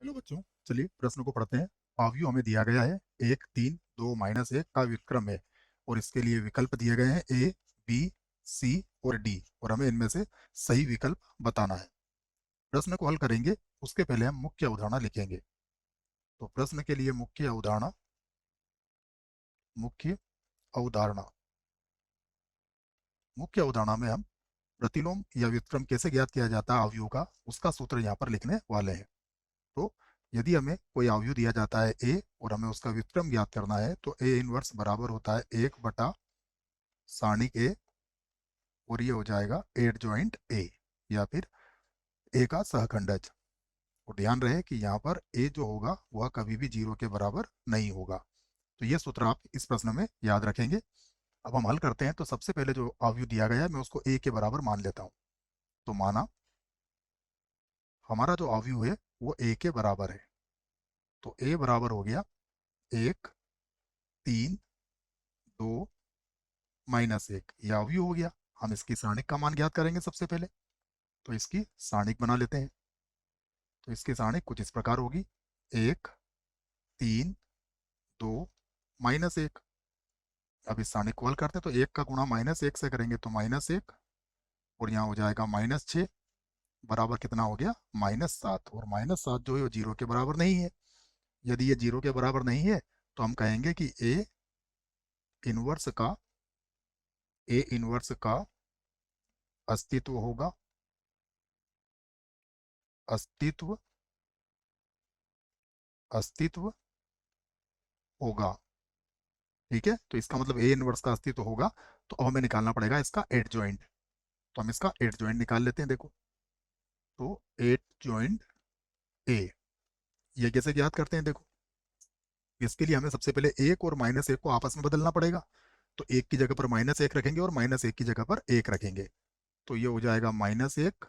Hello बच्चों, चलिए प्रश्न को पढ़ते हैं। पाव्यू हमें दिया गया है 1 3 2 -1 का विक्रम है और इसके लिए विकल्प दिए गए हैं ए, बी, सी और डी और हमें इनमें से सही विकल्प बताना है। प्रश्न को हल करेंगे उसके पहले हम मुख्य अवधारणा लिखेंगे। तो प्रश्न के लिए मुख्य अवधारणा मुख्य अवधारणा में हम प्रतिलोम या व्युत्क्रम कैसे ज्ञात किया जाता है अवयव का, उसका सूत्र यहाँ पर लिखने वाले हैं। तो यदि हमें कोई अवयव दिया जाता है ए और हमें उसका व्युत्क्रम ज्ञात करना है तो ए इनवर्स बराबर होता है 1/सारणिक ए और ये हो जाएगा एडजॉइंट ए या फिर ए का सहखंडज। और ध्यान रहे कि यहाँ पर ए जो होगा वह कभी भी 0 के बराबर नहीं होगा। तो ये सूत्र आप इस प्रश्न में याद रखेंगे। अब हम हल करते हैं। तो सबसे पहले जो अवयव दिया गया है मैं उसको ए के बराबर मान लेता हूँ। तो माना हमारा जो अवयव है वो ए के बराबर है। तो ए बराबर हो गया 1 3 2 -1, यह अवयव हो गया। हम इसकी सारणिक का मान ज्ञात करेंगे सबसे पहले। तो इसकी सारणिक बना लेते हैं। तो इसकी सारणिक कुछ इस प्रकार होगी 1 3 2 -1। अब इस सारणिक को हल करते हैं तो 1 का गुणा -1 से करेंगे तो -1 और यहाँ हो जाएगा -6 बराबर कितना हो गया -7। और -7 जो है वो 0 के बराबर नहीं है। यदि ये 0 के बराबर नहीं है तो हम कहेंगे कि इनवर्स का ए इनवर्स का अस्तित्व होगा। अस्तित्व अस्तित्व होगा। ठीक है, तो इसका मतलब ए इनवर्स का अस्तित्व होगा। तो अब हमें निकालना पड़ेगा इसका एडजॉइंट। तो हम इसका एडजॉइंट निकाल लेते हैं। देखो, तो एडजॉइंट ए ये कैसे ज्ञात करते हैं। देखो, इसके लिए हमें सबसे पहले 1 और -1 को आपस में बदलना पड़ेगा। तो 1 की जगह पर -1 रखेंगे और -1 की जगह पर 1 रखेंगे। तो ये हो जाएगा -1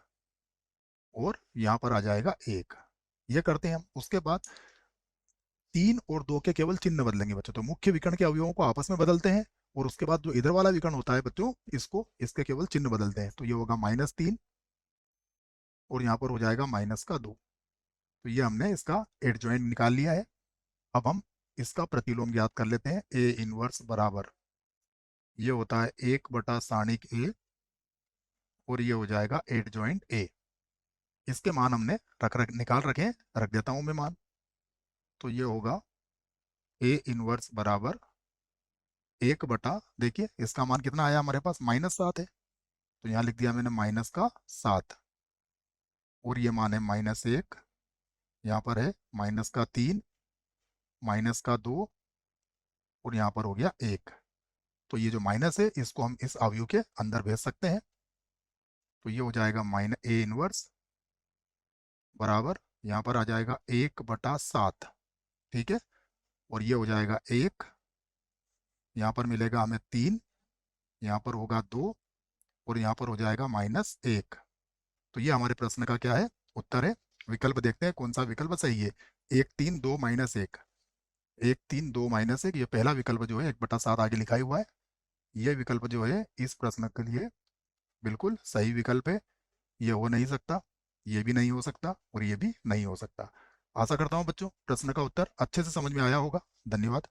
और यहाँ पर आ जाएगा 1। ये करते हैं हम। उसके बाद 3 और 2 के केवल चिन्ह बदलेंगे बच्चों। तो मुख्य विकर्ण के अवयवों को आपस में बदलते हैं और उसके बाद जो इधर वाला विकर्ण होता है बच्चों, इसके केवल चिन्ह बदलते हैं। तो ये होगा -3 और यहाँ पर हो जाएगा -2। तो ये हमने इसका एडजॉइंट निकाल लिया है। अब हम इसका प्रतिलोम ज्ञात कर लेते हैं। ए इनवर्स बराबर ये होता है 1/सारणिक ए और ये हो जाएगा एडजॉइंट ए। इसके मान हमने निकाल रखे हैं, रख देता हूं मैं मान। तो ये होगा ए इनवर्स बराबर 1 देखिए इसका मान कितना आया हमारे पास -7 है। तो यहाँ लिख दिया मैंने -7 और ये मान है -1। यहाँ पर है -3 -2 और यहाँ पर हो गया 1। तो ये जो माइनस है इसको हम इस अवयव के अंदर भेज सकते हैं। तो ये हो जाएगा ए इनवर्स बराबर यहाँ पर आ जाएगा 1/7। ठीक है, और ये हो जाएगा 1। यहाँ पर मिलेगा हमें 3, यहाँ पर होगा 2 और यहाँ पर हो जाएगा -1। तो ये हमारे प्रश्न का क्या है, उत्तर है। विकल्प देखते हैं कौन सा विकल्प सही है। 1 3 2 -1, 1 3 2 -1, ये पहला विकल्प जो है 1/7 आगे लिखा ही हुआ है। ये विकल्प जो है इस प्रश्न के लिए बिल्कुल सही विकल्प है। ये हो नहीं सकता, ये भी नहीं हो सकता और ये भी नहीं हो सकता। आशा करता हूँ बच्चों प्रश्न का उत्तर अच्छे से समझ में आया होगा। धन्यवाद।